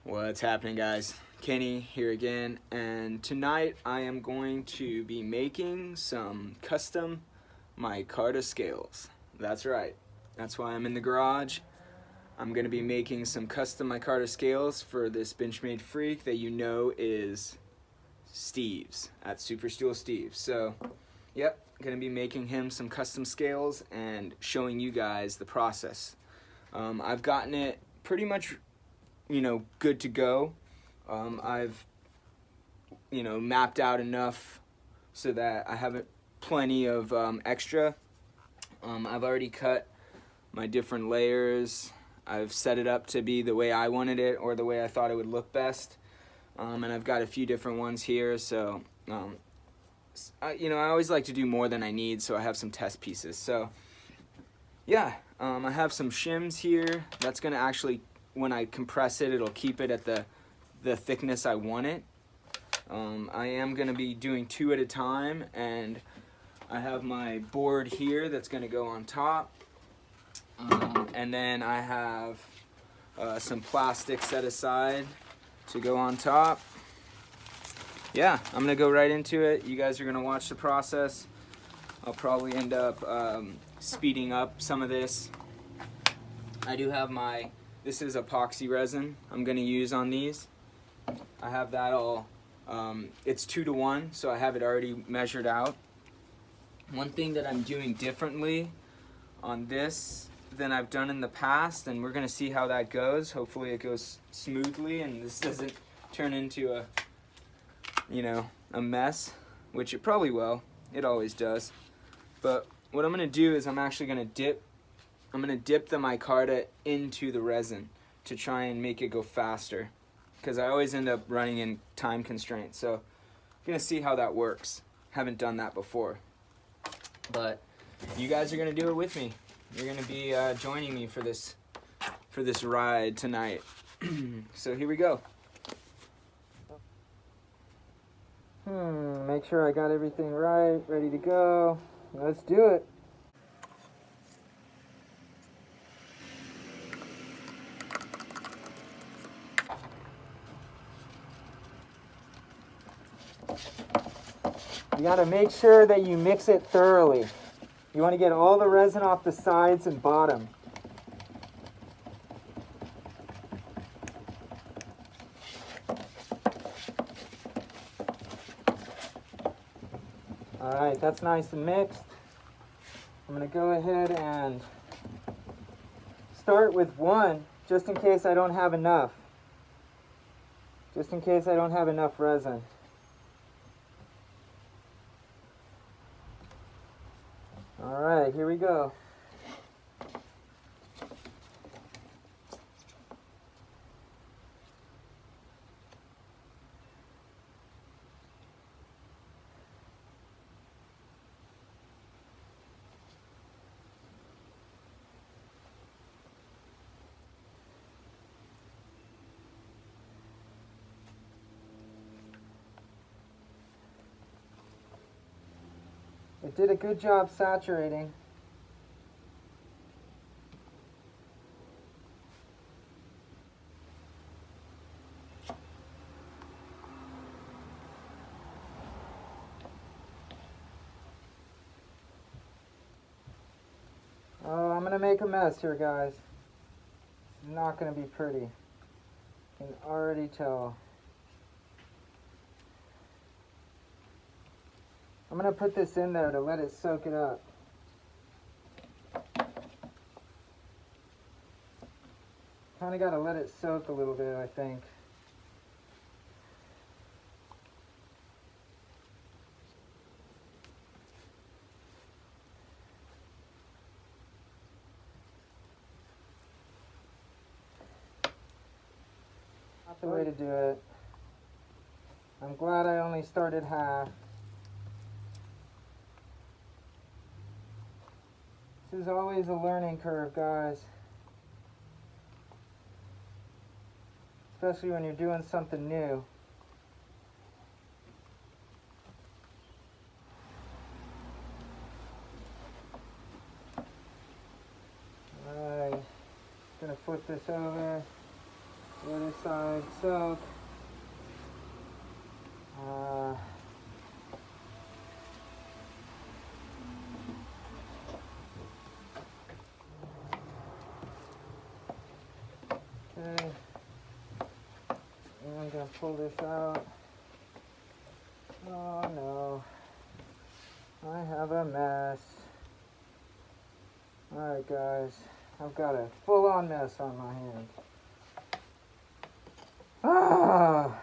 What's happening, guys? Kenny here again, and tonight I am going to be making some custom micarta scales. That's right. That's why I'm in the garage. I'm going to be making some custom micarta scales for this Benchmade Freek that you know is Steve's at Super Steel Steve. So, yep, going to be making him some custom scales and showing you guys the process. I've gotten it pretty much good to go. I've mapped out enough so that I have plenty of extra. I've already cut my different layers. I've set it up to be the way I wanted it or the way I thought it would look best. And I've got a few different ones here, so I always like to do more than I need, so I have some test pieces. So yeah, I have some shims here. That's gonna actually, when I compress it, it'll keep it at the thickness I want it. I am going to be doing 2 at a time, and I have my board here that's going to go on top. And then I have some plastic set aside to go on top. Yeah, I'm going to go right into it. You guys are going to watch the process. I'll probably end up speeding up some of this. I do have this is epoxy resin I'm going to use on these. I have that all, it's 2 to 1, so I have it already measured out. One thing that I'm doing differently on this than I've done in the past, and we're going to see how that goes. Hopefully it goes smoothly and this doesn't turn into a mess, which it probably will. It always does. But what I'm going to do is I'm actually going to dip the micarta into the resin to try and make it go faster, because I always end up running in time constraints. So I'm gonna see how that works. Haven't done that before, but you guys are gonna do it with me. You're gonna be joining me for this ride tonight. So here we go. Make sure I got everything right, ready to go. Let's do it. You gotta make sure that you mix it thoroughly. You wanna get all the resin off the sides and bottom. Alright, that's nice and mixed. I'm gonna go ahead and start with 1, just in case I don't have enough. Just in case I don't have enough resin. Alright, here we go. It did a good job saturating. Oh, I'm gonna make a mess here, guys. It's not gonna be pretty. You can already tell. I'm gonna put this in there to let it soak it up. Kinda gotta let it soak a little bit, I think. Not the way to do it. I'm glad I only started half. This is always a learning curve, guys. Especially when you're doing something new. Alright, gonna flip this over. Let it side soak. Okay, and I'm gonna pull this out. Oh no, I have a mess. Alright guys, I've got a full-on mess on my hands. Ah!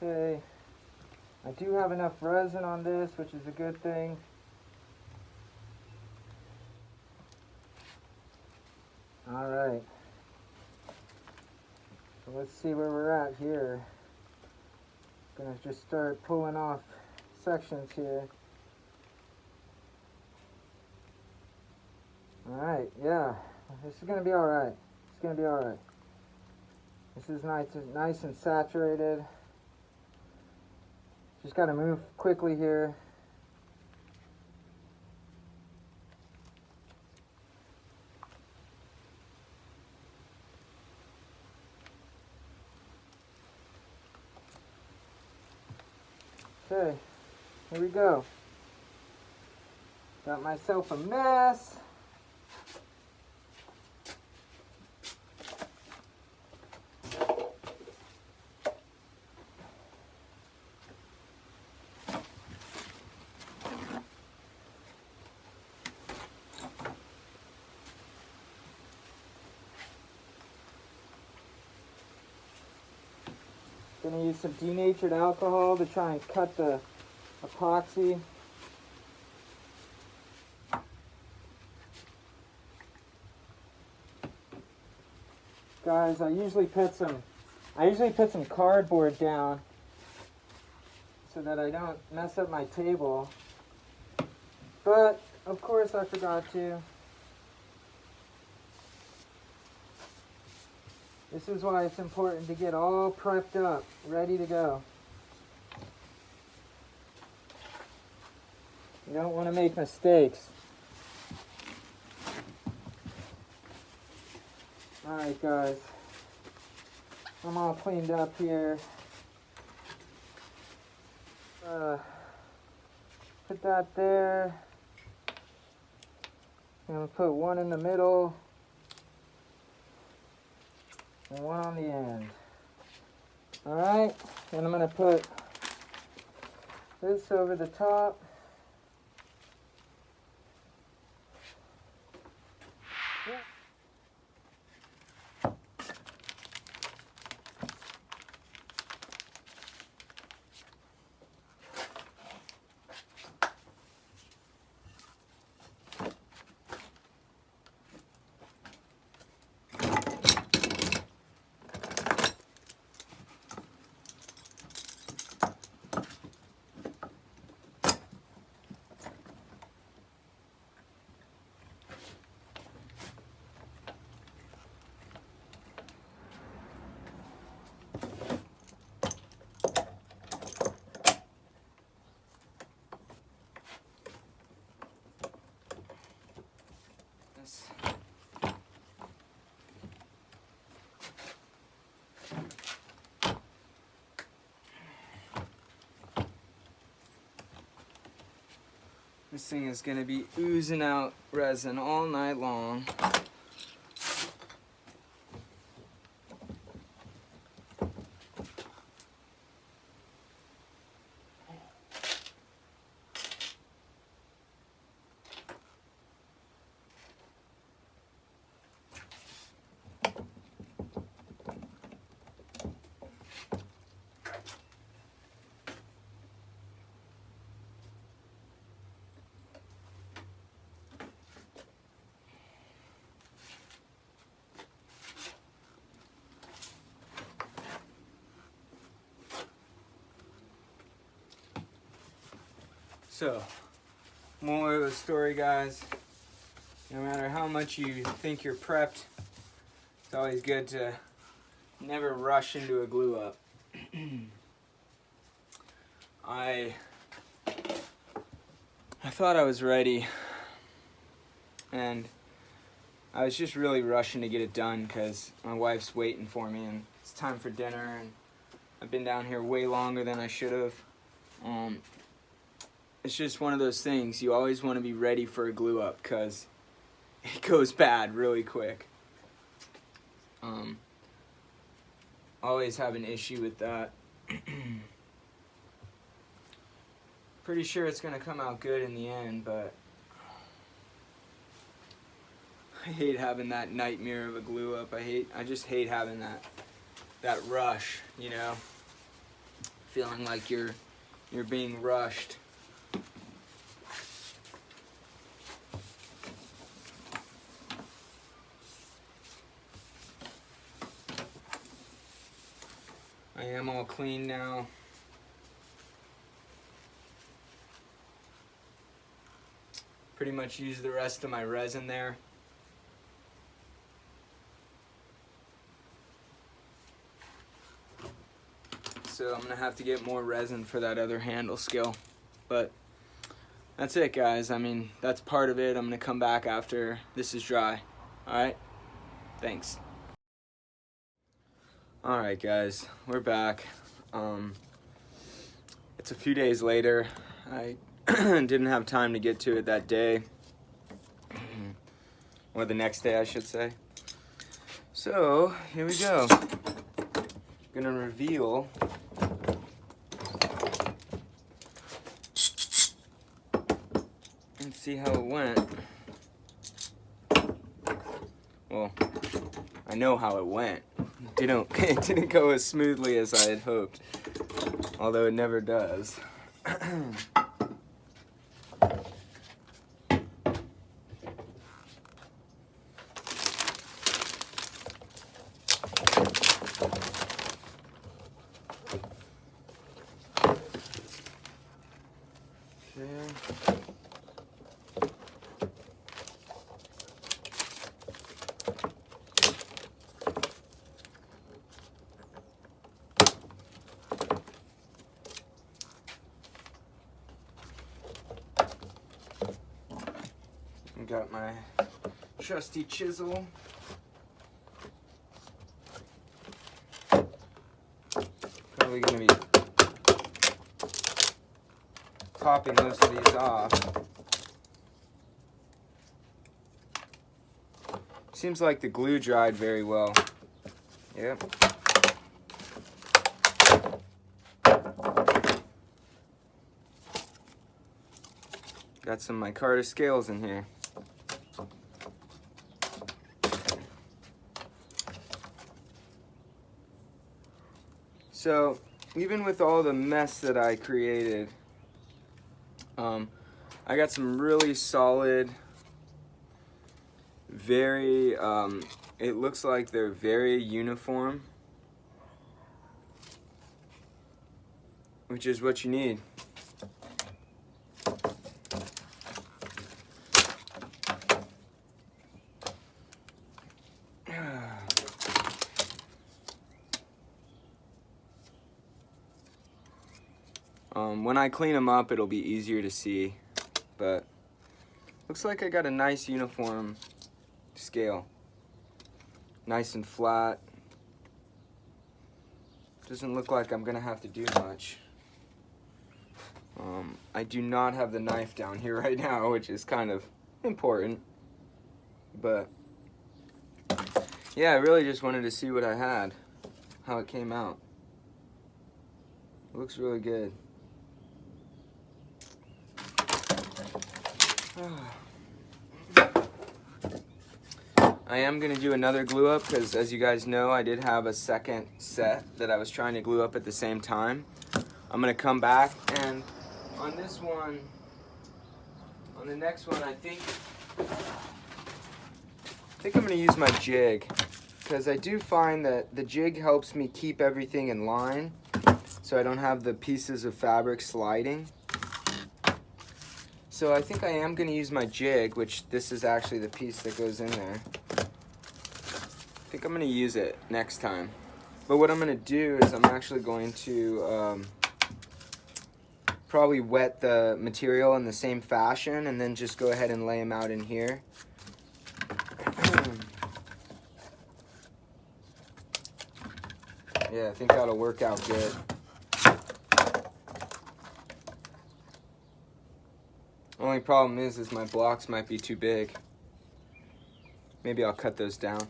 Okay, I do have enough resin on this, which is a good thing. Alright, so let's see where we're at here. Gonna just start pulling off sections here. Alright, yeah, this is gonna be alright. It's gonna be alright. This is nice and saturated. Just gotta move quickly here. Okay, here we go. Got myself a mess. Gonna use some denatured alcohol to try and cut the epoxy. Guys, I usually put some cardboard down so that I don't mess up my table. But of course I forgot to. This is why it's important to get all prepped up, ready to go. You don't want to make mistakes. Alright guys, I'm all cleaned up here. Put that there. I'm going to put one in the middle. And one on the end. Alright, and I'm going to put this over the top. This thing is going to be oozing out resin all night long. So, moral of the story, guys, no matter how much you think you're prepped, it's always good to never rush into a glue up. I thought I was ready and I was just really rushing to get it done because my wife's waiting for me and it's time for dinner, and I've been down here way longer than I should have. It's just one of those things, you always want to be ready for a glue up because it goes bad really quick. Always have an issue with that. Pretty sure it's gonna come out good in the end, but I hate having that nightmare of a glue up. I just hate having that rush, you know? Feeling like you're being rushed. I am all clean now. Pretty much used the rest of my resin there. So I'm gonna have to get more resin for that other handle skill. But that's it, guys. I mean, that's part of it. I'm gonna come back after this is dry. Alright? Thanks. Alright guys, we're back. It's a few days later. I didn't have time to get to it that day. Or the next day, I should say. So, here we go. Gonna reveal and see how it went. Well, I know how it went. It didn't go as smoothly as I had hoped, although it never does. Got my trusty chisel. Probably gonna be popping most of these off. Seems like the glue dried very well. Yep. Got some micarta scales in here. So, even with all the mess that I created, I got some really solid, very, it looks like they're very uniform, which is what you need. When I clean them up, it'll be easier to see, but looks like I got a nice uniform scale. Nice and flat. Doesn't look like I'm gonna have to do much. I do not have the knife down here right now, which is kind of important, but yeah, I really just wanted to see what I had, how it came out. It looks really good. I am going to do another glue up because, as you guys know, I did have a second set that I was trying to glue up at the same time. I'm going to come back, and on this one, on the next one, I think I'm going to use my jig, because I do find that the jig helps me keep everything in line so I don't have the pieces of fabric sliding. So I think I am going to use my jig, which this is actually the piece that goes in there. I think I'm going to use it next time. But what I'm going to do is I'm actually going to probably wet the material in the same fashion and then just go ahead and lay them out in here. Yeah, I think that'll work out good. Only problem is my blocks might be too big. Maybe I'll cut those down.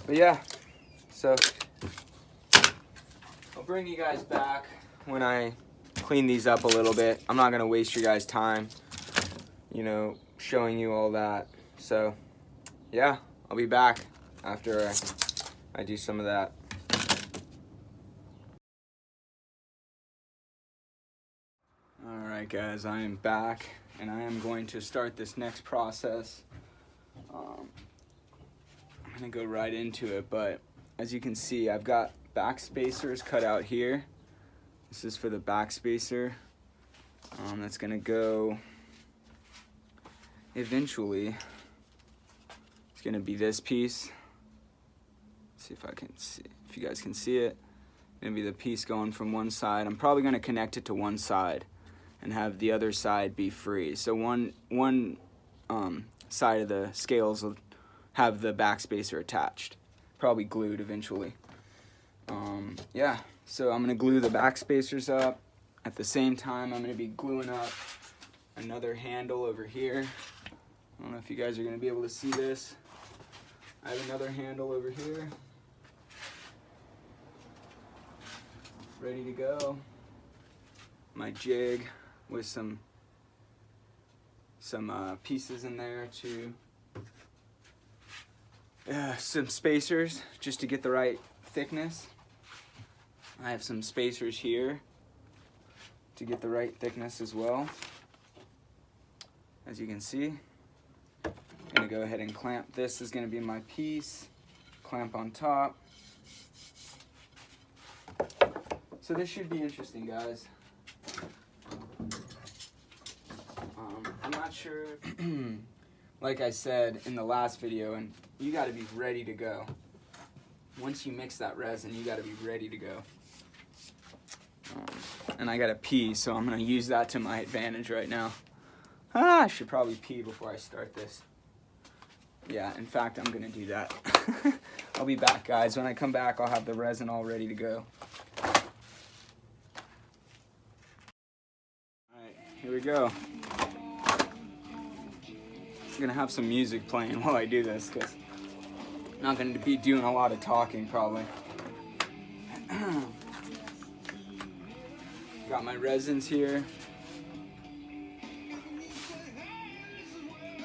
But yeah, so I'll bring you guys back when I clean these up a little bit. I'm not gonna waste your guys' time, you know, showing you all that. So yeah, I'll be back after I do some of that. Alright guys, I am back and I am going to start this next process. I'm gonna go right into it, but as you can see, I've got back spacers cut out here. This is for the back spacer. That's gonna go eventually. It's gonna be this piece. Let's see if I can see, if you guys can see it. It's gonna be the piece going from one side. I'm probably gonna connect it to one side and have the other side be free. So one side of the scales will have the back spacer attached, probably glued eventually. Yeah, so I'm gonna glue the back spacers up. At the same time, I'm gonna be gluing up another handle over here. I don't know if you guys are gonna be able to see this. I have another handle over here, ready to go. My jig with some pieces in there to some spacers just to get the right thickness. I have some spacers here to get the right thickness as well. As you can see, I'm gonna go ahead and clamp. This is gonna be my piece. Clamp on top. So this should be interesting, guys. I'm not sure, like I said in the last video, and you gotta be ready to go. Once you mix that resin, you gotta be ready to go. And I gotta pee, so I'm gonna use that to my advantage right now. I should probably pee before I start this. Yeah, in fact, I'm gonna do that. I'll be back, guys. When I come back, I'll have the resin all ready to go. Alright, here we go. I'm gonna have some music playing while I do this, because I'm not gonna be doing a lot of talking, probably. Got my resins here.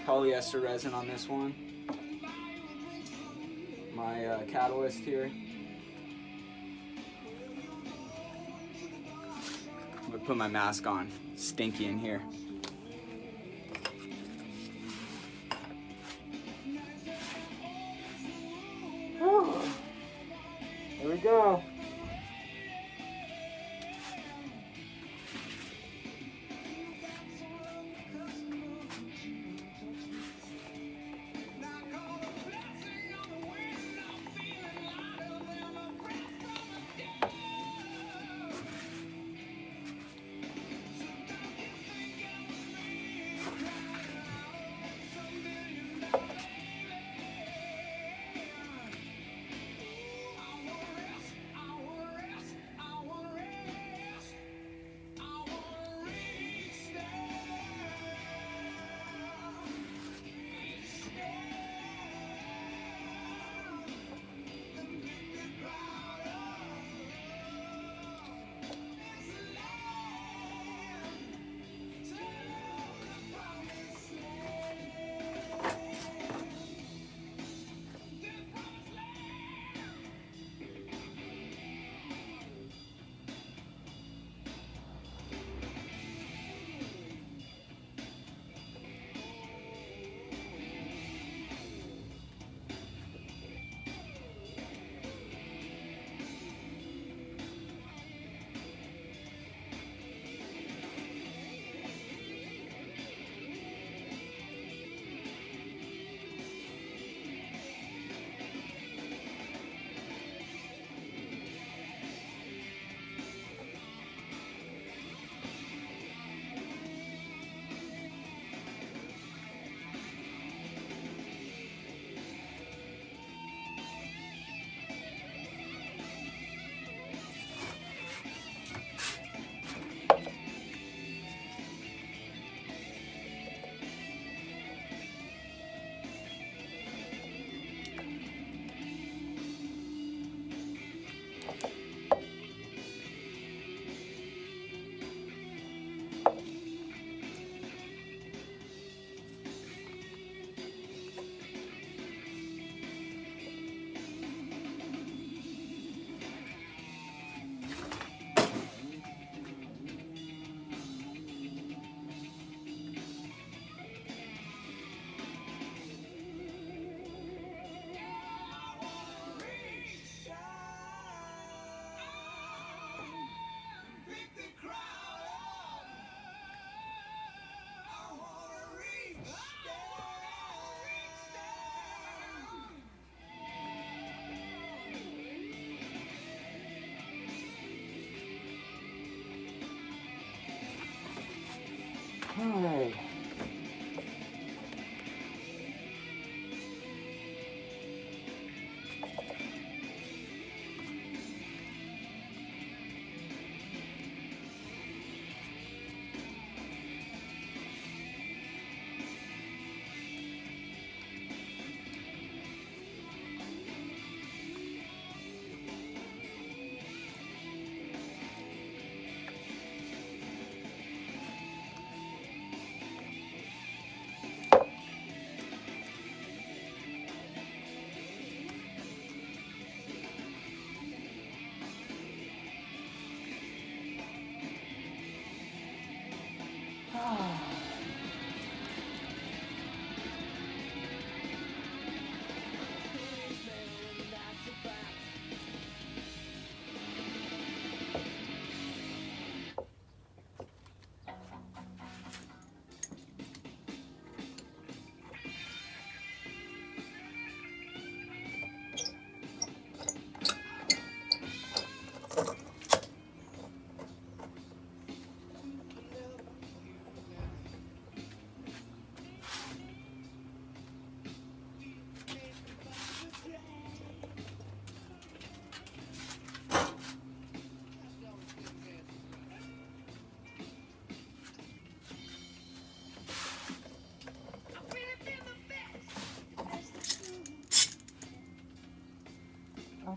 Polyester resin on this one. My catalyst here. I'm gonna put my mask on. It's stinky in here. Here we go.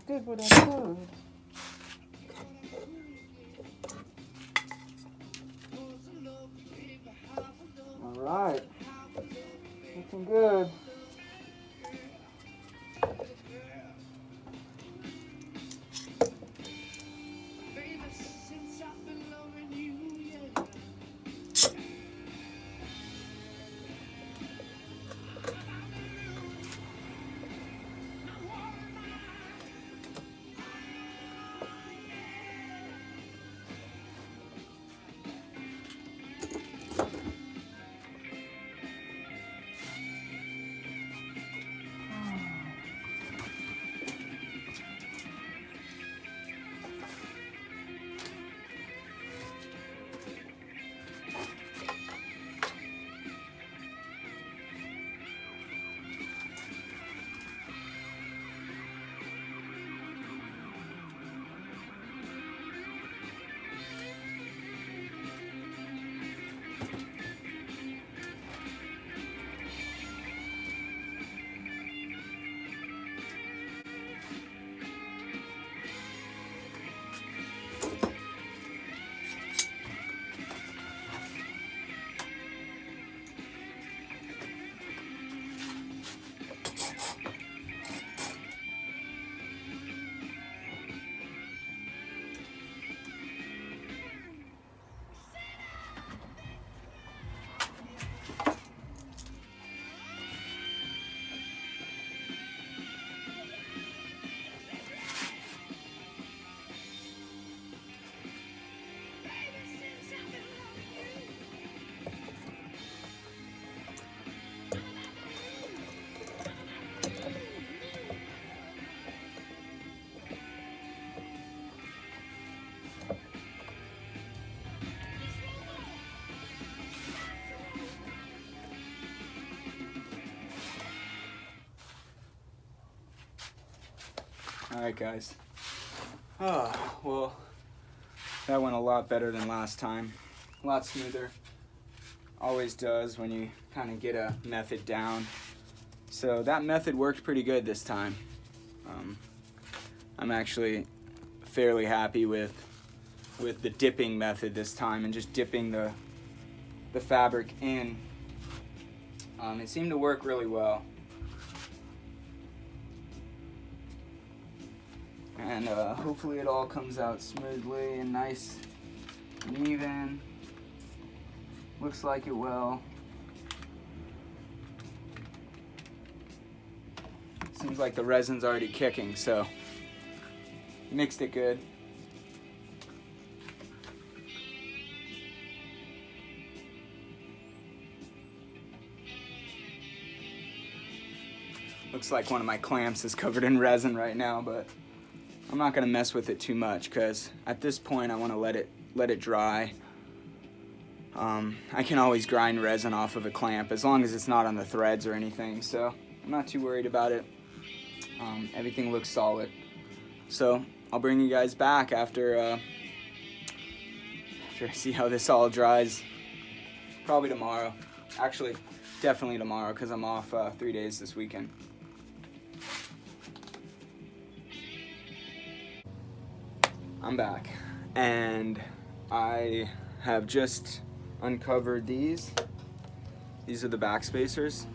did what I could. Alright. Looking good. Alright guys, well, that went a lot better than last time, a lot smoother, always does when you kind of get a method down. So that method worked pretty good this time. I'm actually fairly happy with the dipping method this time, and just dipping the fabric in. It seemed to work really well. And hopefully it all comes out smoothly and nice and even. Looks like it will. Seems like the resin's already kicking, so mixed it good. Looks like one of my clamps is covered in resin right now, but I'm not gonna mess with it too much because at this point I want to let it dry. I can always grind resin off of a clamp as long as it's not on the threads or anything, so I'm not too worried about it. Everything looks solid. So I'll bring you guys back after I see how this all dries. Probably tomorrow. Actually, definitely tomorrow because I'm off 3 days this weekend. I'm back, and I have just uncovered these. These are the back spacers.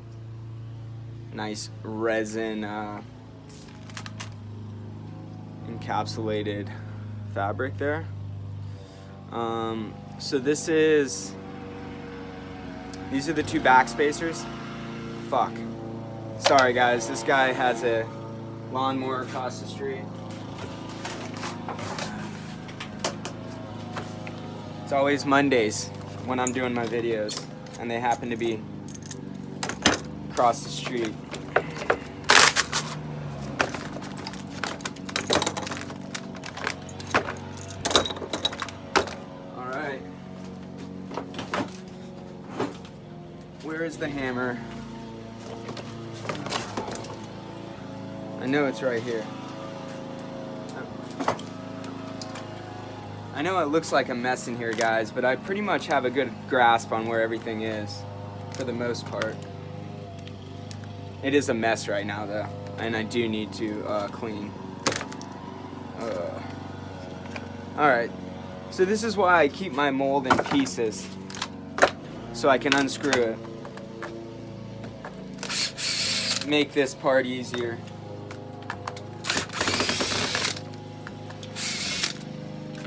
Nice resin encapsulated fabric there. So these are the two back spacers. Fuck. Sorry guys, this guy has a lawnmower across the street. It's always Mondays when I'm doing my videos, and they happen to be across the street. Alright. Where is the hammer? I know it's right here. I know it looks like a mess in here, guys, but I pretty much have a good grasp on where everything is, for the most part. It is a mess right now, though, and I do need to clean. Alright, so this is why I keep my mold in pieces, so I can unscrew it. Make this part easier.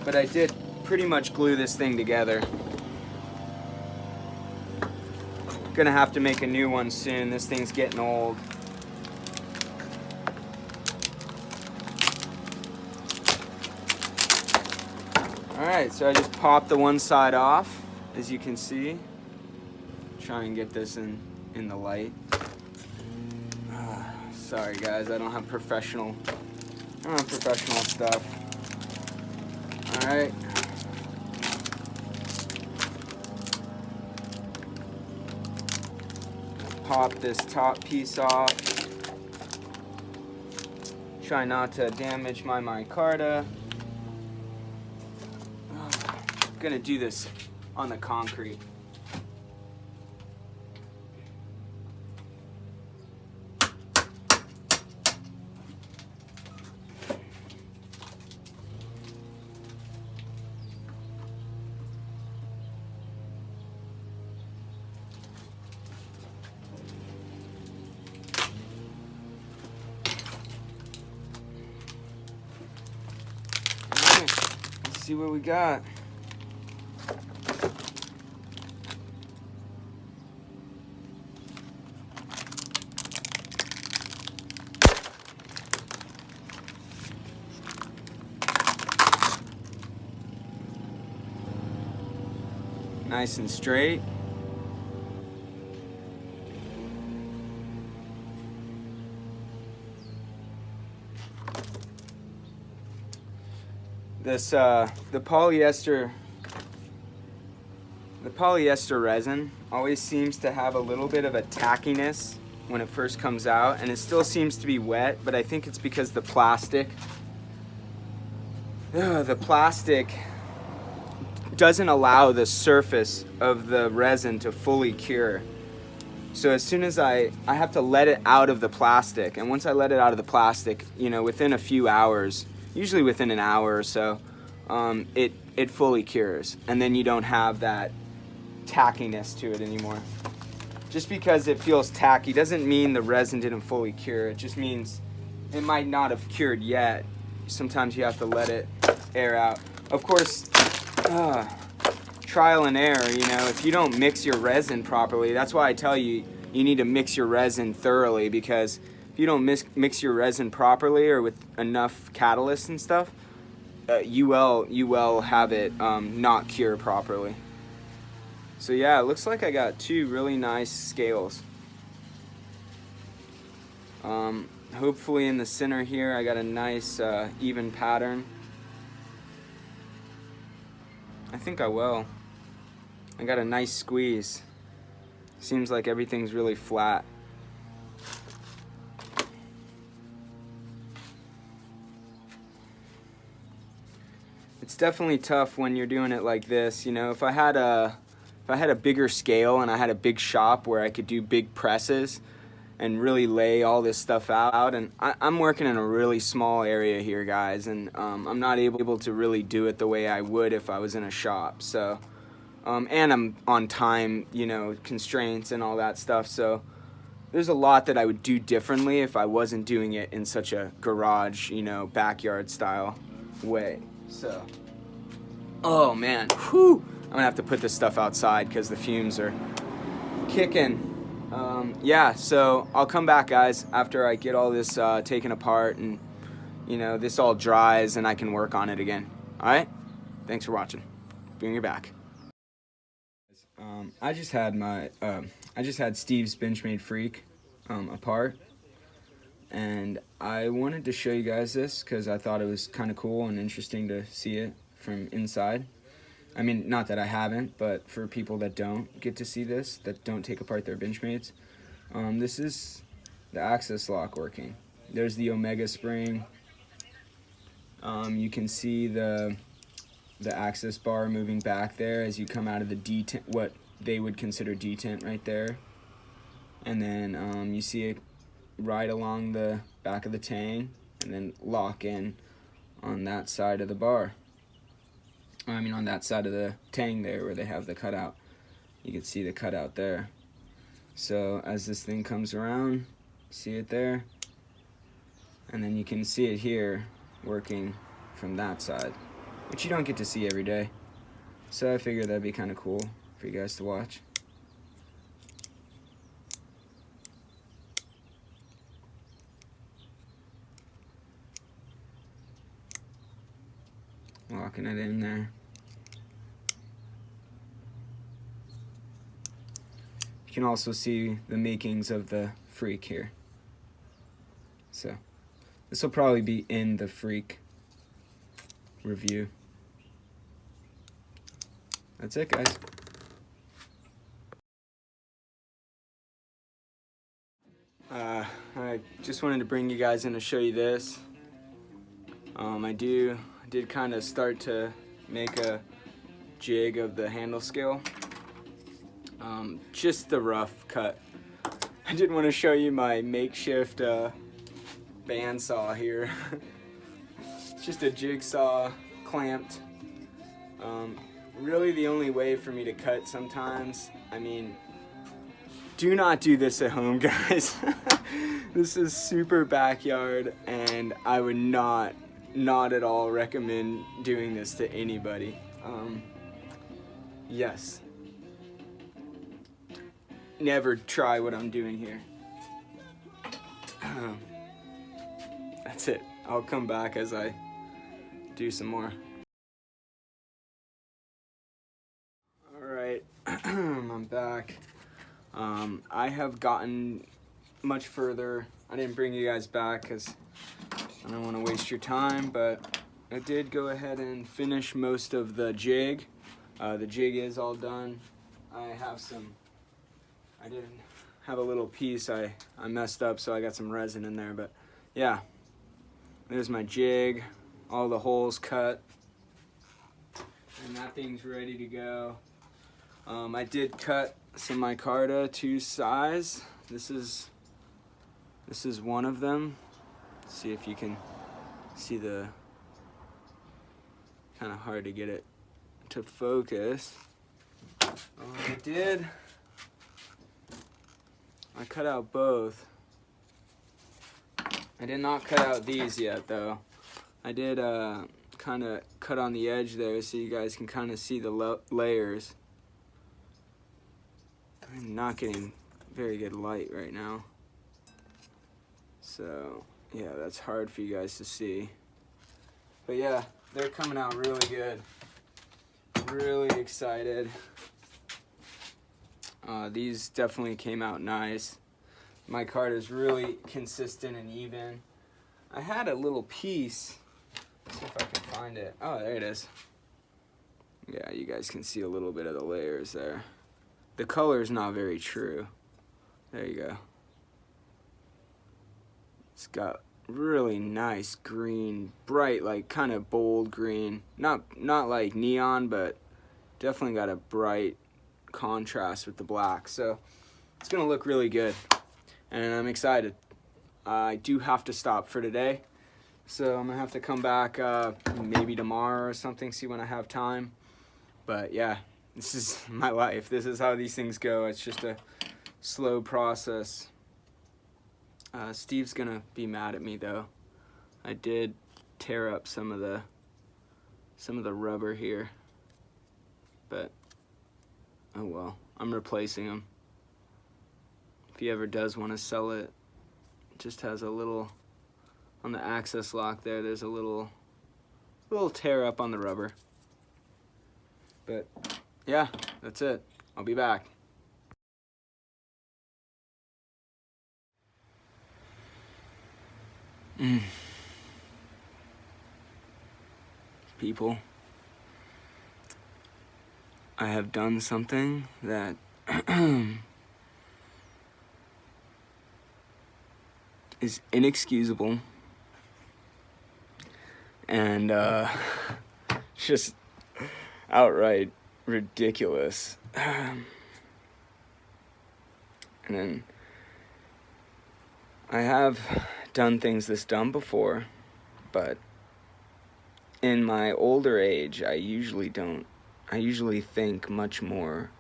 But I did pretty much glue this thing together. Gonna have to make a new one soon. This thing's getting old. Alright, so I just popped the one side off, as you can see. Try and get this in the light. Sorry guys, I don't have professional stuff. Alright. Pop this top piece off. Try not to damage my micarta. Gonna do this on the concrete. Let's see what we got. Nice and straight. This the polyester resin always seems to have a little bit of a tackiness when it first comes out, and it still seems to be wet, but I think it's because the plastic doesn't allow the surface of the resin to fully cure. So as soon as I have to let it out of the plastic, and once I let it out of the plastic, you know, within a few hours, usually within an hour or so, it fully cures, and then you don't have that tackiness to it anymore. Just because it feels tacky doesn't mean the resin didn't fully cure. It just means it might not have cured yet. Sometimes you have to let it air out. Of course, trial and error, you know, if you don't mix your resin properly, that's why I tell you, you need to mix your resin thoroughly, because if you don't mix your resin properly or with enough catalyst and stuff, you will have it not cure properly. So yeah, it looks like I got two really nice scales. Hopefully in the center here I got a nice even pattern. I think I will. I got a nice squeeze. Seems like everything's really flat. It's definitely tough when you're doing it like this. You know, if I had a bigger scale and I had a big shop where I could do big presses and really lay all this stuff out, and I'm working in a really small area here, guys, and I'm not able to really do it the way I would if I was in a shop. So, and I'm on time, you know, constraints and all that stuff. So there's a lot that I would do differently if I wasn't doing it in such a garage, you know, backyard style way. So, oh man, whew, I'm gonna have to put this stuff outside because the fumes are kicking. Yeah, so I'll come back, guys, after I get all this taken apart and, you know, this all dries and I can work on it again. All right? Thanks for watching. Bring you back. I just had Steve's Benchmade Freek apart, and I wanted to show you guys this because I thought it was kind of cool and interesting to see it from inside. I mean, not that I haven't, but for people that don't get to see this, that don't take apart their Benchmates, this is the access lock working. There's the Omega spring. You can see the access bar moving back there as you come out of the detent, what they would consider detent right there. And then you see it right along the back of the tang, and then lock in on that side of the bar. I mean on that side of the tang there where they have the cutout. You can see the cutout there. So as this thing comes around, see it there? And then you can see it here working from that side, which you don't get to see every day. So I figured that'd be kind of cool for you guys to watch. Locking it in there. You can also see the makings of the Freek here. So this will probably be in the Freek review. That's it, guys. I just wanted to bring you guys in to show you this. I did kind of start to make a jig of the handle scale. Just the rough cut. I did want to show you my makeshift bandsaw here. It's just a jigsaw clamped. Really the only way for me to cut sometimes. I mean, do not do this at home, guys. This is super backyard, and I would not at all recommend doing this to anybody. Yes. Never try what I'm doing here. That's it. I'll come back as I do some more. Alright, I'm back. I have gotten much further. I didn't bring you guys back because I don't want to waste your time, but I did go ahead and finish most of the jig. The jig is all done. I didn't have a little piece I messed up, so I got some resin in there, but yeah. There's my jig, all the holes cut, and that thing's ready to go. I did cut some micarta to size. This is one of them. Let's see if you can see the, kind of hard to get it to focus. I cut out both. I did not cut out these yet though. I did kind of cut on the edge there so you guys can kind of see the layers. I'm not getting very good light right now. So yeah, that's hard for you guys to see. But yeah, they're coming out really good. Really excited. These definitely came out nice. Micarta is really consistent and even. I had a little piece. Let's see if I can find it. Oh, there it is. Yeah, you guys can see a little bit of the layers there. The color is not very true. There you go. It's got really nice green, bright, like kind of bold green. Not like neon, but definitely got a bright contrast with the black. So it's gonna look really good, and I'm excited. I do have to stop for today, so I'm gonna have to come back maybe tomorrow or something, see when I have time. But yeah, this is my life. This is how these things go. It's just a slow process. Steve's gonna be mad at me though. I did tear up some of the rubber here, but oh well, I'm replacing them. If he ever does want to sell it, it just has a little, on the access lock there, there's a little tear up on the rubber. But yeah, that's it. I'll be back. People, I have done something that is inexcusable and just outright ridiculous. And then I have done things this dumb before, but in my older age, I usually think much more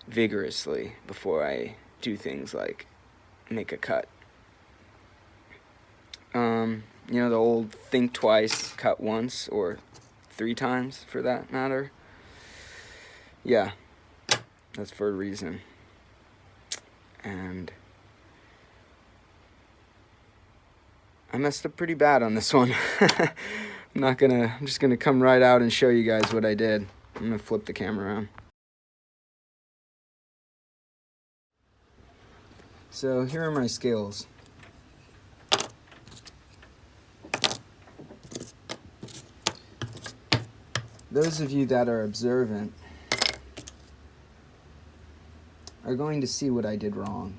vigorously before I do things like make a cut. You know, the old think twice, cut once, or 3 times for that matter. Yeah, that's for a reason. And I messed up pretty bad on this one. I'm just gonna come right out and show you guys what I did. I'm gonna flip the camera around. So here are my scales. Those of you that are observant are going to see what I did wrong.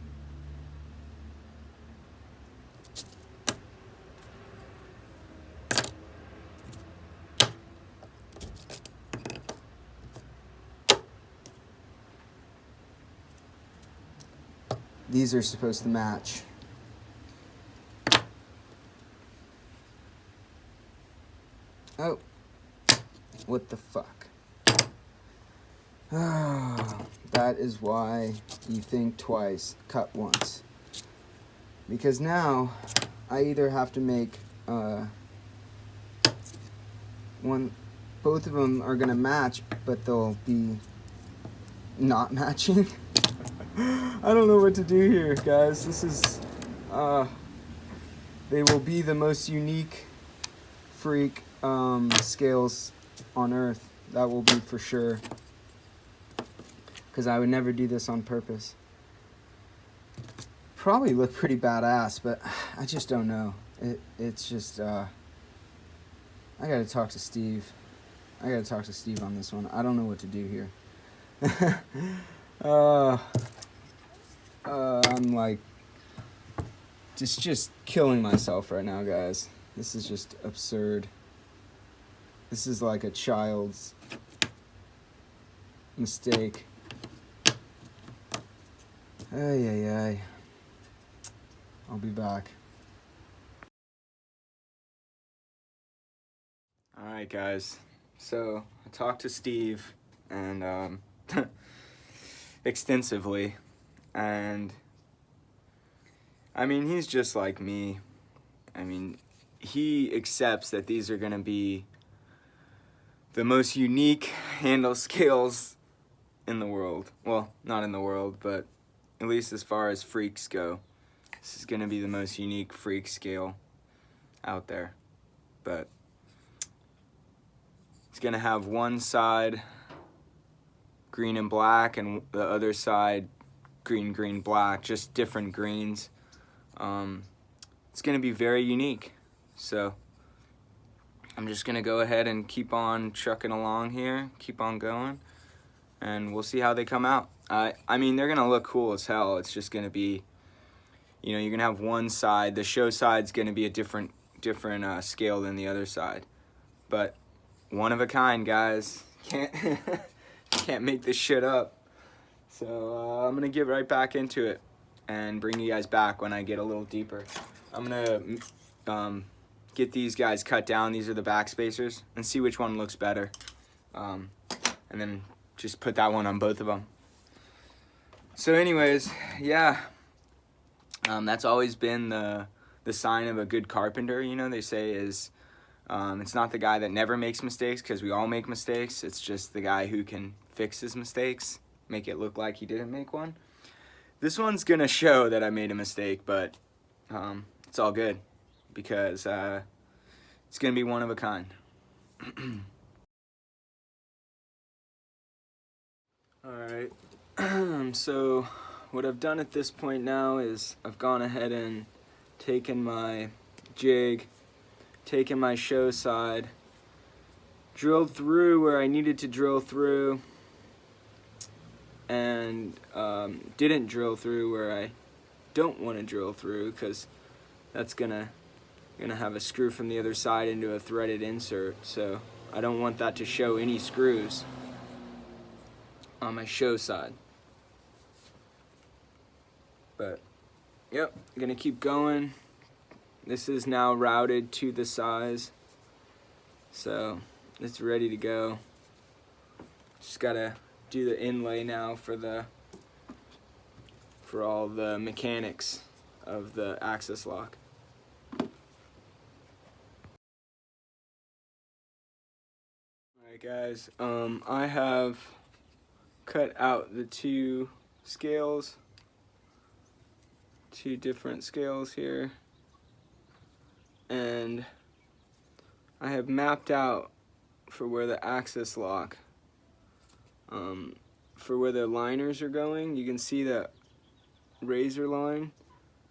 These are supposed to match. Oh, what the fuck? Oh, that is why you think twice, cut once. Because now I either have to make both of them are gonna match, but they'll be not matching. I don't know what to do here, guys. This is, they will be the most unique Freek scales on Earth. That will be for sure. Because I would never do this on purpose. Probably look pretty badass, but I just don't know. It's just, I gotta talk to Steve. I gotta talk to Steve on this one. I don't know what to do here. I'm like just killing myself right now, guys. This is just absurd. This is like a child's mistake. Ay, ay, ay. I'll be back. Alright, guys. So, I talked to Steve and extensively. And I mean, he's just like me. I mean, he accepts that these are going to be the most unique handle scales in the world. Well, not in the world, but at least as far as Freeks go. This is going to be the most unique Freek scale out there. But it's going to have one side green and black and the other side green, green, black, just different greens. It's going to be very unique. So I'm just going to go ahead and keep on trucking along here, keep on going, and we'll see how they come out. I mean, they're going to look cool as hell. It's just going to be, you know, you're going to have one side. The show side's going to be a different scale than the other side. But one of a kind, guys. Can't make this shit up. So I'm going to get right back into it and bring you guys back when I get a little deeper. I'm going to get these guys cut down. These are the back spacers, and see which one looks better. And then just put that one on both of them. So anyways, yeah. That's always been the sign of a good carpenter, you know, they say is it's not the guy that never makes mistakes, because we all make mistakes. It's just the guy who can fix his mistakes, make it look like he didn't make one. This one's gonna show that I made a mistake, but it's all good, because it's gonna be one of a kind. Alright, so what I've done at this point now is I've gone ahead and taken my jig, taken my show side, drilled through where I needed to drill through, and didn't drill through where I don't want to drill through, because that's gonna have a screw from the other side into a threaded insert, so I don't want that to show any screws on my show side. But yep, gonna keep going. This is now routed to the size So it's ready to go. Just gotta do the inlay now for all the mechanics of the access lock. Alright guys, I have cut out the two different scales here, and I have mapped out for where the access lock, for where the liners are going. You can see the razor line,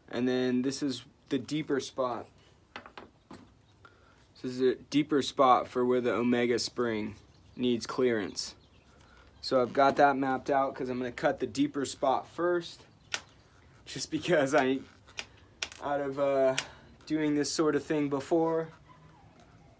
and then this is the deeper spot. This is a deeper spot for where the Omega spring needs clearance. So I've got that mapped out because I'm going to cut the deeper spot first, just because out of doing this sort of thing before,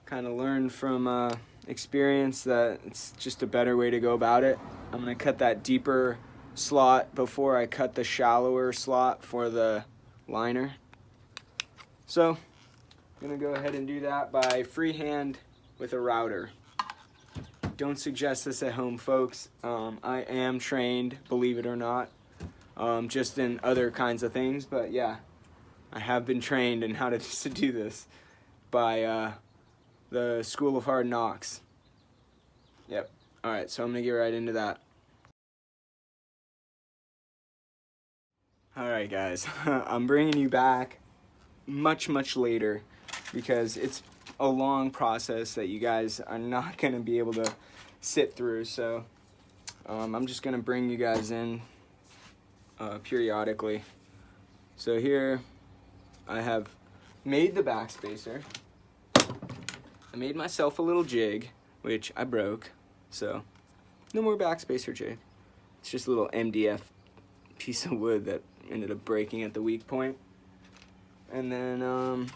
kind of learned from experience that it's just a better way to go about it. I'm going to cut that deeper slot before I cut the shallower slot for the liner. So I'm going to go ahead and do that by freehand with a router. Don't suggest this at home, folks. I am trained, believe it or not, just in other kinds of things, but yeah, I have been trained in how to do this by the School of Hard Knocks. Yep. Alright, so I'm going to get right into that. Alright guys, I'm bringing you back much later because it's a long process that you guys are not going to be able to sit through, so I'm just going to bring you guys in periodically. So here I have made the backspacer. I made myself a little jig, which I broke, so no more backspacer jig. It's just a little MDF piece of wood that ended up breaking at the weak point. And then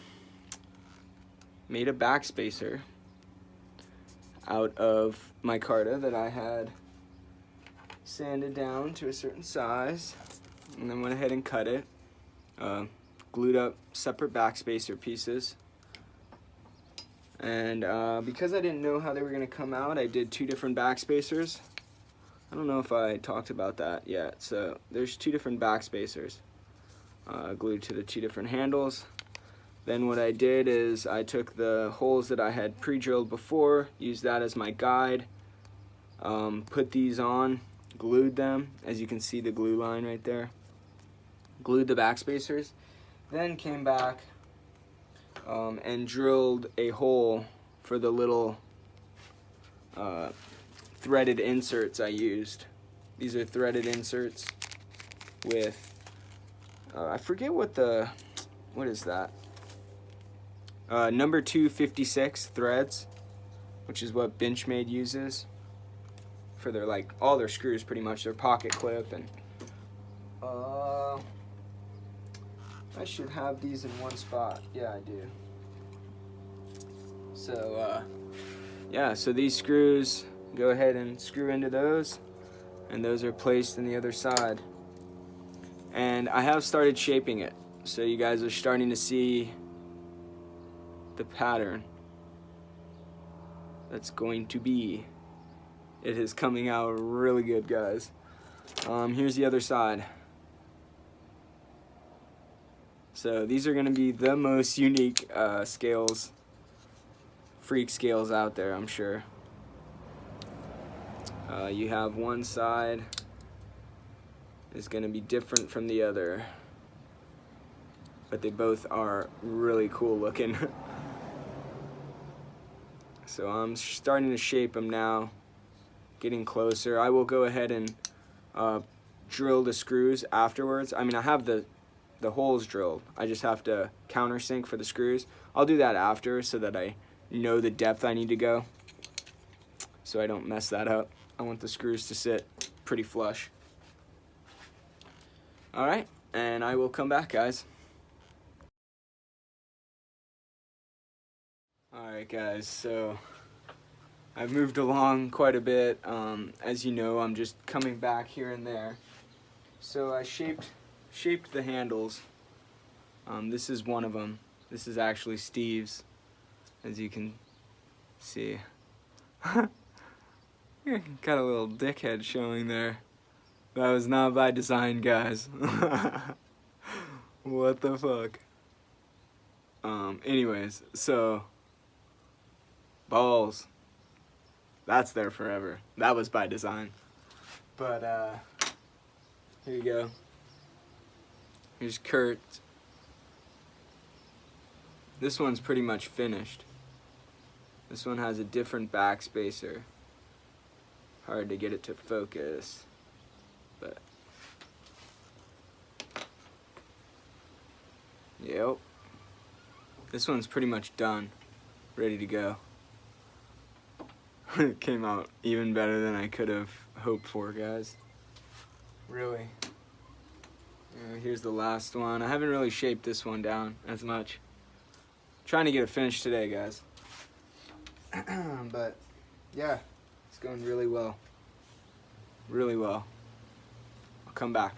made a backspacer out of micarta that I had sanded down to a certain size, and then went ahead and cut it. Glued up separate backspacer pieces. And because I didn't know how they were going to come out, I did two different backspacers. I don't know if I talked about that yet. So there's two different backspacers glued to the two different handles. Then what I did is I took the holes that I had pre-drilled before, used that as my guide, put these on, glued them, as you can see the glue line right there, glued the backspacers, then came back and drilled a hole for the little threaded inserts I used. These are threaded inserts with, I forget what is that? Number 256 threads, which is what Benchmade uses for their, like, all their screws pretty much, their pocket clip, and I should have these in one spot. Yeah, I do. So, yeah, so these screws, go ahead and screw into those, and those are placed in the other side. And I have started shaping it, so you guys are starting to see the pattern that's going to be. It is coming out really good, guys. Here's the other side. So these are going to be the most unique scales, Freek scales out there, I'm sure. You have one side is going to be different from the other, but they both are really cool looking. So I'm starting to shape them now, getting closer. I will go ahead and drill the screws afterwards. I mean, I have the holes drilled. I just have to countersink for the screws. I'll do that after so that I know the depth I need to go, so I don't mess that up. I want the screws to sit pretty flush. Alright, and I will come back, guys. Alright guys, so I've moved along quite a bit. As you know, I'm just coming back here and there. So I shaped the handles. This is one of them. This is actually Steve's, as you can See. Got a little dickhead showing there. That was not by design, guys. What the fuck? Anyways, so balls. That's there forever. That was by design. But here you go. Here's Kurt. This one's pretty much finished. This one has a different backspacer. Hard to get it to focus, but yep. This one's pretty much done, ready to go. It came out even better than I could have hoped for, guys. Really. Here's the last one. I haven't really shaped this one down as much. Trying to get it finished today, guys. But yeah, it's going really well. Really well. I'll come back.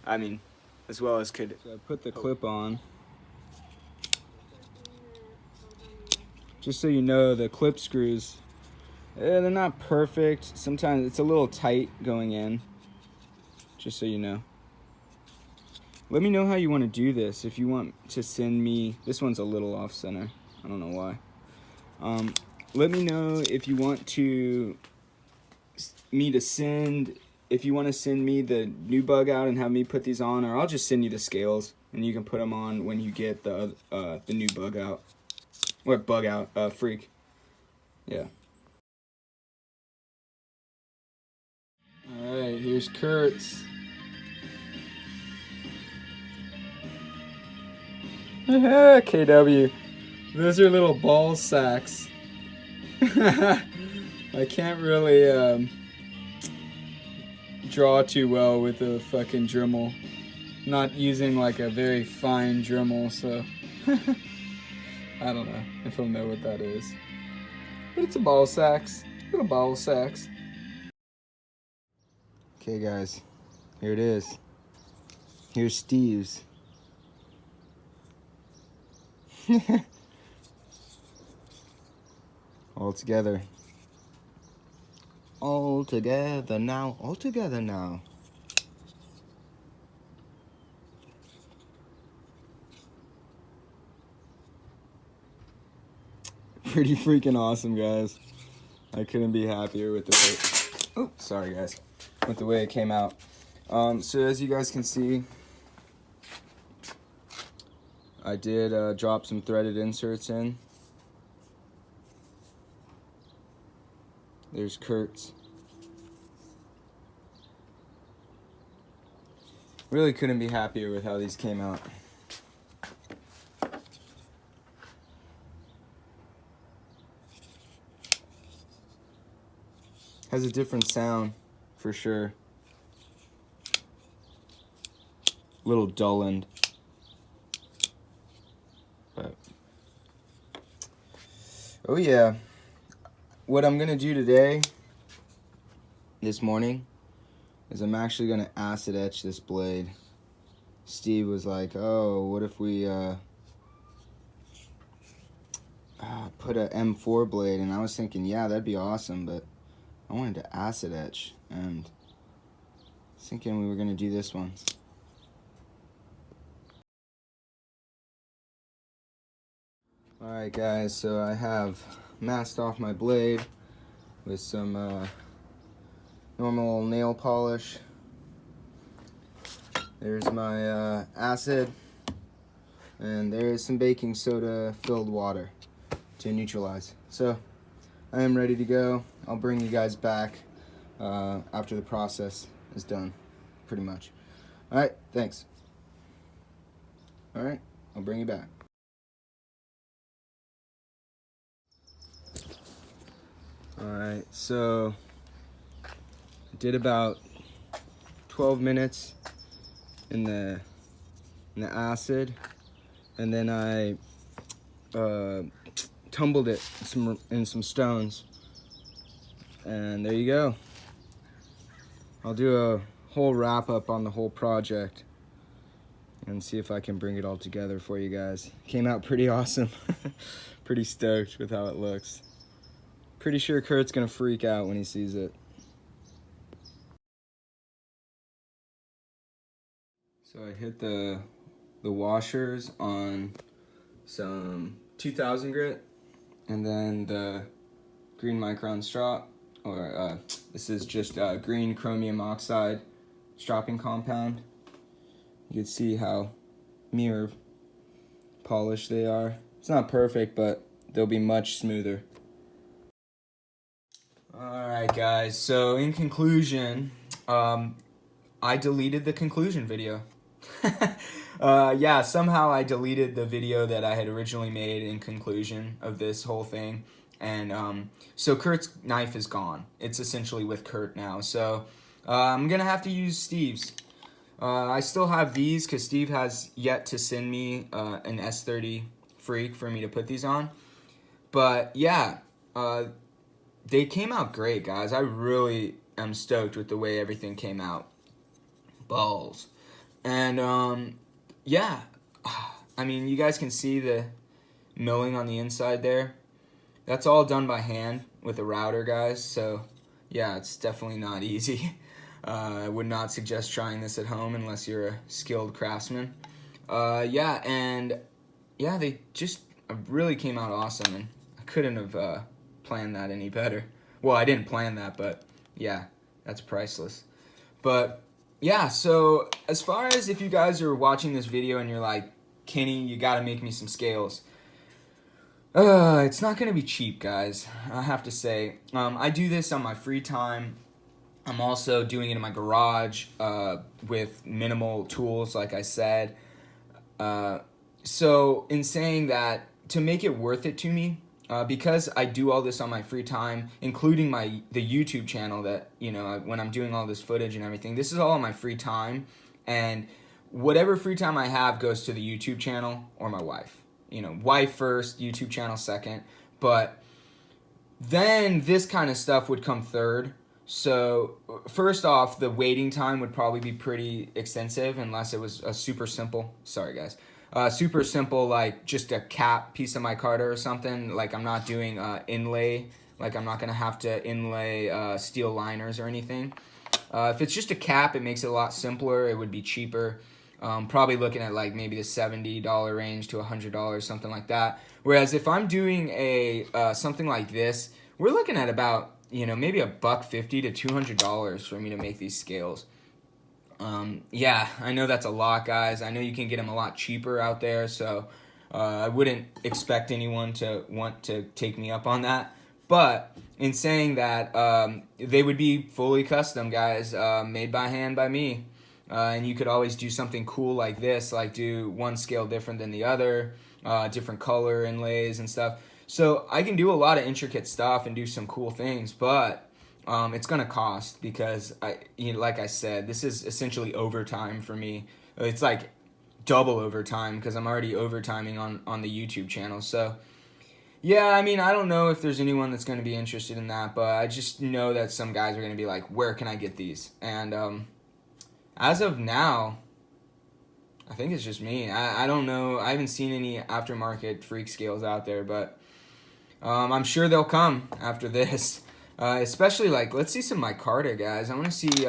I mean, as well as could. So I put the clip on. Just so you know, the clip screws, they're not perfect. Sometimes it's a little tight going in. Just so you know. Let me know how you want to do this. If you want to send me, this one's a little off center. I don't know why. Let me know if you want me to send, if you want to send me the new bug out and have me put these on, or I'll just send you the scales and you can put them on when you get the new bug out. What bug out? Freek. Yeah. All right, here's Kurt's. KW. Those are little ball sacks. I can't really draw too well with a fucking Dremel. Not using like a very fine Dremel, so I don't know if I'll know what that is. But it's a ball sacks. Little ball sacks. Okay guys, here it is. Here's Steve's. All together. All together now. All together now. Pretty freaking awesome, guys. I couldn't be happier with the way. Oh, sorry, guys. With the way it came out. So as you guys can see, I did drop some threaded inserts in. There's Kurt's. Really couldn't be happier with how these came out. Has a different sound, for sure. A little dull-end. But oh yeah. What I'm gonna do today, this morning, is I'm actually gonna acid etch this blade. Steve was like, oh, what if we put a M4 blade? And I was thinking, yeah, that'd be awesome, but I wanted to acid etch, and I was thinking we were gonna do this one. Alright guys, so I have masked off my blade with some normal nail polish. There's my acid, and there's some baking soda filled water to neutralize. So I am ready to go. I'll bring you guys back after the process is done, pretty much. Alright, thanks. Alright, I'll bring you back. Alright, so I did about 12 minutes in the acid, and then I tumbled it in some stones, and there you go. I'll do a whole wrap up on the whole project and see if I can bring it all together for you guys. Came out pretty awesome. Pretty stoked with how it looks. Pretty sure Kurt's gonna freak out when he sees it. So I hit the washers on some 2000 grit, and then the green micron strop, or this is just green chromium oxide stropping compound. You can see how mirror polished they are. It's not perfect, but they'll be much smoother. Alright guys, so in conclusion, I deleted the conclusion video. Yeah, somehow I deleted the video that I had originally made in conclusion of this whole thing. And so Kurt's knife is gone. It's essentially with Kurt now. So I'm going to have to use Steve's. I still have these because Steve has yet to send me an S30 Freek for me to put these on. But yeah, they came out great, guys. I really am stoked with the way everything came out. Balls. And yeah, I mean, you guys can see the milling on the inside there. That's all done by hand with a router, guys. So yeah, it's definitely not easy. I would not suggest trying this at home unless you're a skilled craftsman. Yeah, and yeah, they just really came out awesome, and I couldn't have planned that any better. Well, I didn't plan that, but yeah, that's priceless. But yeah, so as far as if you guys are watching this video and you're like, Kenny, you gotta make me some scales. It's not gonna be cheap, guys, I have to say. I do this on my free time. I'm also doing it in my garage with minimal tools, like I said. So in saying that, to make it worth it to me, because I do all this on my free time, including the YouTube channel that, you know, when I'm doing all this footage and everything, this is all on my free time, and whatever free time I have goes to the YouTube channel or my wife. You know, wife first, YouTube channel second, but then this kind of stuff would come third. So first off, the waiting time would probably be pretty extensive unless it was a super simple, sorry guys, super simple, like just a cap piece of micarta or something. Like I'm not doing inlay, like I'm not going to have to inlay steel liners or anything. If it's just a cap, it makes it a lot simpler. It would be cheaper. Probably looking at like maybe the $70 range to $100, something like that. Whereas if I'm doing a something like this, we're looking at about, you know, maybe $150 to $200 for me to make these scales. Yeah, I know that's a lot, guys. I know you can get them a lot cheaper out there, so I wouldn't expect anyone to want to take me up on that. But in saying that, they would be fully custom, guys, made by hand by me. And you could always do something cool like this, like do one scale different than the other, different color inlays and stuff. So I can do a lot of intricate stuff and do some cool things, but it's gonna cost because like I said, this is essentially overtime for me. It's like double overtime because I'm already overtiming on the YouTube channel. So yeah, I mean, I don't know if there's anyone that's gonna be interested in that, but I just know that some guys are gonna be like, where can I get these? And as of now, I think it's just me. I don't know. I haven't seen any aftermarket Freek scales out there, but I'm sure they'll come after this. Especially, like, let's see some micarta, guys. I want to see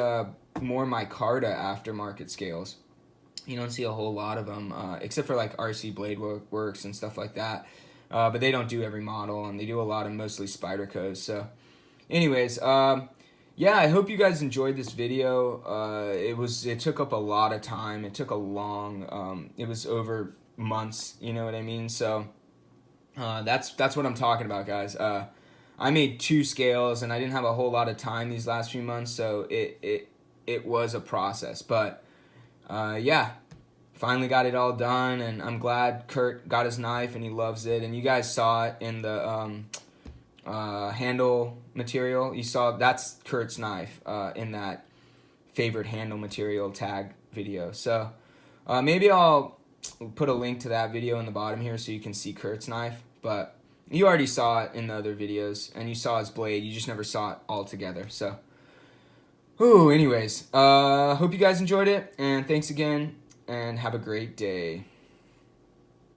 more micarta aftermarket scales. You don't see a whole lot of them, except for, like, RC Blade Works and stuff like that. But they don't do every model, and they do a lot of mostly Spydercos. So, anyways, yeah, I hope you guys enjoyed this video. It took up a lot of time. It took a long, it was over months, you know what I mean? So that's what I'm talking about, guys. I made 2 scales, and I didn't have a whole lot of time these last few months, so it was a process. But yeah, finally got it all done, and I'm glad Kurt got his knife, and he loves it. And you guys saw it in the handle material. You saw that's Kurt's knife in that favorite handle material tag video. So maybe I'll put a link to that video in the bottom here so you can see Kurt's knife. But you already saw it in the other videos, and you saw his blade. You just never saw it all together. So, anyways, hope you guys enjoyed it, and thanks again, and have a great day.